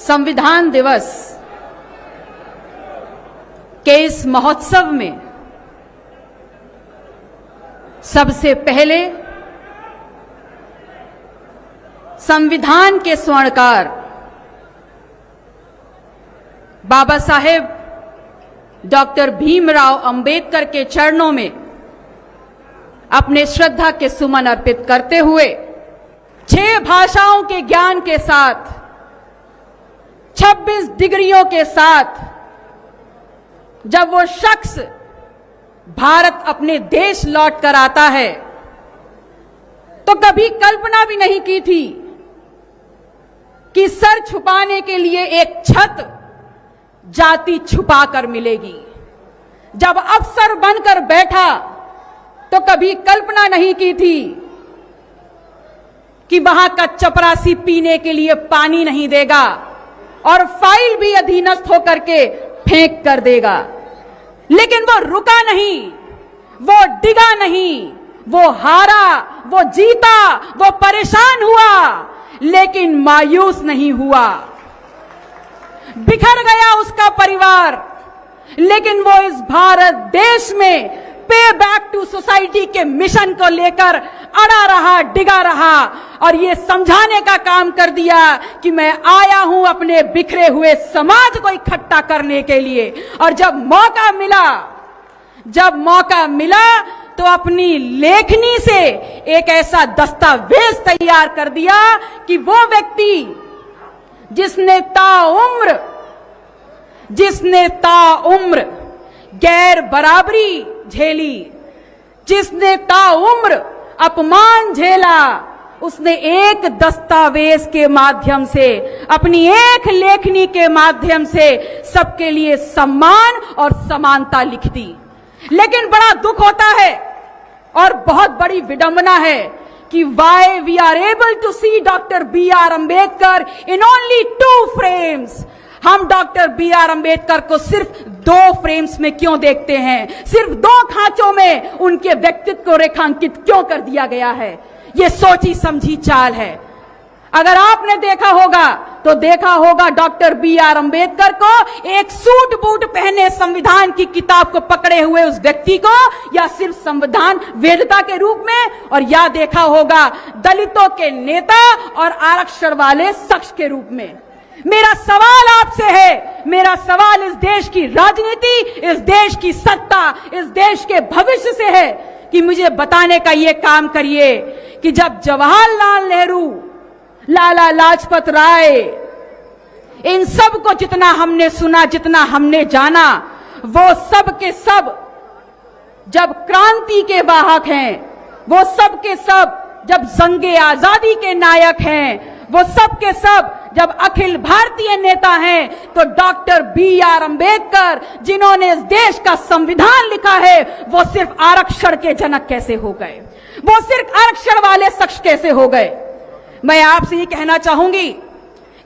संविधान दिवस के इस महोत्सव में सबसे पहले संविधान के स्वर्णकार बाबा साहेब डॉक्टर भीमराव अंबेडकर के चरणों में अपने श्रद्धा के सुमन अर्पित करते हुए 6 भाषाओं के ज्ञान के साथ 26 डिग्रियों के साथ जब वो शख्स भारत अपने देश लौट कर आता है तो कभी कल्पना भी नहीं की थी कि सर छुपाने के लिए एक छत जाति छुपाकर मिलेगी। जब अफसर बनकर बैठा तो कभी कल्पना नहीं की थी कि वहां का चपरासी पीने के लिए पानी नहीं देगा और फाइल भी अधीनस्थ होकर के फेंक कर देगा। लेकिन वो रुका नहीं, वो डिगा नहीं, वो हारा, वो जीता, वो परेशान हुआ, लेकिन मायूस नहीं हुआ। बिखर गया उसका परिवार, लेकिन वो इस भारत देश में पे बैक टू सोसाइटी के मिशन को लेकर अड़ा रहा, डिगा रहा और ये समझाने का काम कर दिया कि मैं आया हूं अपने बिखरे हुए समाज को इकट्ठा करने के लिए। और जब मौका मिला तो अपनी लेखनी से एक ऐसा दस्तावेज तैयार कर दिया कि वो व्यक्ति जिसने ताउम्र गैर बराबरी झेली, जिसने ताउम्र अपमान झेला, उसने एक दस्तावेज के माध्यम से, अपनी एक लेखनी के माध्यम से सबके लिए सम्मान और समानता लिख दी। लेकिन बड़ा दुख होता है और बहुत बड़ी विडंबना है कि why we are able to see Dr. B.R. Ambedkar in only 2 frames। हम डॉक्टर B.R. अंबेडकर को सिर्फ 2 फ्रेम्स में क्यों देखते हैं, सिर्फ 2 खांचों में उनके व्यक्तित्व को रेखांकित क्यों कर दिया गया है। यह सोची समझी चाल है। अगर आपने देखा होगा तो देखा होगा डॉक्टर B.R. अंबेडकर को एक सूट बूट पहने संविधान की किताब को पकड़े हुए उस व्यक्ति को, या सिर्फ संविधान वेदता के रूप में, और या देखा होगा दलितों के नेता और आरक्षण वाले शख्स के रूप में। मेरा सवाल आपसे है, मेरा सवाल इस देश की राजनीति, इस देश की सत्ता, इस देश के भविष्य से है कि मुझे बताने का यह काम करिए कि जब जवाहरलाल नेहरू, लाला लाजपत राय, इन सब को जितना हमने सुना, जितना हमने जाना, वो सब के सब जब क्रांति के वाहक हैं, वो सब के सब जब जंगे आजादी के नायक हैं, वो सब के सब जब अखिल भारतीय नेता हैं, तो डॉक्टर B.R. अंबेडकर जिन्होंने इस देश का संविधान लिखा है, वो सिर्फ आरक्षण के जनक कैसे हो गए, वो सिर्फ आरक्षण वाले शख्स कैसे हो गए। मैं आपसे ये कहना चाहूंगी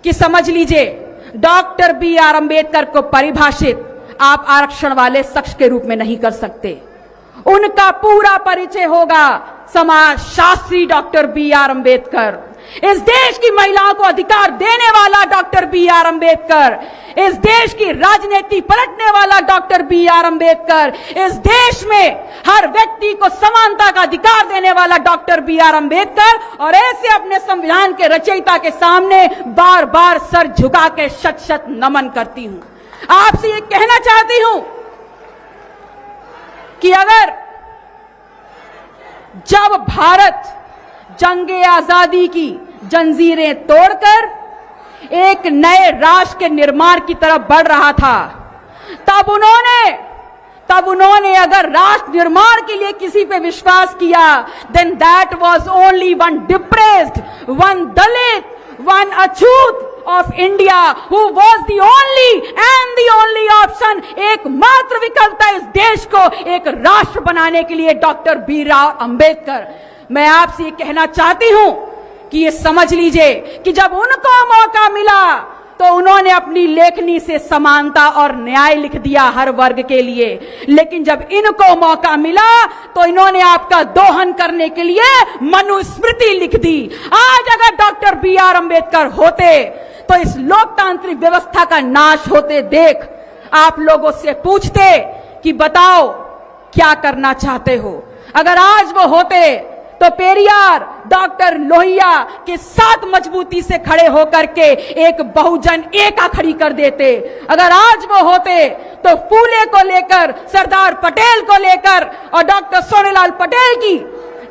कि समझ लीजिए, डॉक्टर B.R. अंबेडकर को परिभाषित आप आरक्षण वाले शख्स के रूप में नहीं कर सकते। उनका पूरा परिचय होगा समाज शास्त्री डॉक्टर B.R. अंबेडकर, इस देश की महिलाओं को अधिकार देने वाला डॉक्टर B.R. अंबेडकर, इस देश की राजनीति पलटने वाला डॉक्टर B.R. अंबेडकर, इस देश में हर व्यक्ति को समानता का अधिकार देने वाला डॉक्टर B.R. अंबेडकर। और ऐसे अपने संविधान के रचयिता के सामने बार बार सर झुका के शत शत नमन करती हूं। आपसे ये कहना चाहती हूं कि अगर जब भारत जंगे आजादी की जंजीरें तोड़कर एक नए राष्ट्र के निर्माण की तरफ बढ़ रहा था, तब उन्होंने अगर राष्ट्र निर्माण के लिए किसी पे विश्वास किया, then that was only one depressed, one Dalit, one Achhut of India who was the only option, एकमात्र विकल्प था इस देश को एक राष्ट्र बनाने के लिए डॉक्टर B.R. अंबेडकर। मैं आपसे ये कहना चाहती हूं कि ये समझ लीजिए कि जब उनको मौका मिला तो उन्होंने अपनी लेखनी से समानता और न्याय लिख दिया हर वर्ग के लिए, लेकिन जब इनको मौका मिला तो इन्होंने आपका दोहन करने के लिए मनुस्मृति लिख दी। आज अगर डॉक्टर B.R. अंबेडकर होते तो इस लोकतांत्रिक व्यवस्था का नाश होते देख आप लोगों से पूछते कि बताओ क्या करना चाहते हो। अगर आज वो होते तो पेरियार डॉक्टर लोहिया के साथ मजबूती से खड़े होकर के एक बहुजन एका खड़ी कर देते। अगर आज वो होते तो फूले को लेकर, सरदार पटेल को लेकर और डॉक्टर सोनेलाल पटेल की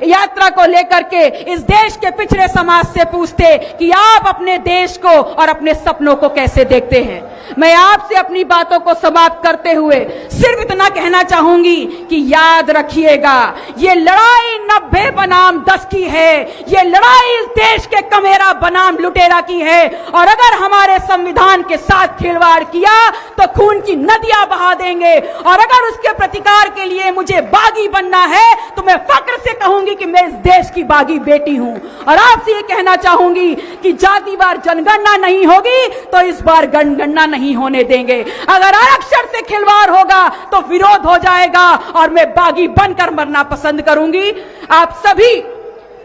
यात्रा को लेकर के इस देश के पिछड़े समाज से पूछते कि आप अपने देश को और अपने सपनों को कैसे देखते हैं। मैं आपसे अपनी बातों को समाप्त करते हुए सिर्फ इतना कहना चाहूंगी कि याद रखिएगा, ये लड़ाई 90 बनाम 10 की है। ये लड़ाई इस देश के कमेरा बनाम लुटेरा की है। और अगर हमारे संविधान के साथ खिलवाड़ किया तो खून की नदियां बहा देंगे। और अगर उसके प्रतिकार के लिए मुझे बागी बनना है तो मैं फक्र से कहूंगी कि मैं इस देश की बागी बेटी हूं। और आपसे ये कहना चाहूंगी कि जातिवार जनगणना नहीं होगी तो इस बार जनगणना नहीं होने देंगे। अगर आरक्षण से खिलवाड़ होगा तो विरोध हो जाएगा और मैं बागी बनकर मरना पसंद करूंगी। आप सभी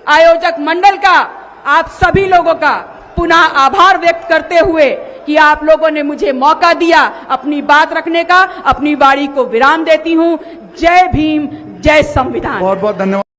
आयोजक मंडल का, आप सभी लोगों का पुनः आभार व्यक्त करते हुए कि आप लोगों ने मुझे मौका दिया अपनी बात रखने का, अपनी वाणी को विराम देती हूं। जय भीम, जय संविधान। बहुत बहुत धन्यवाद।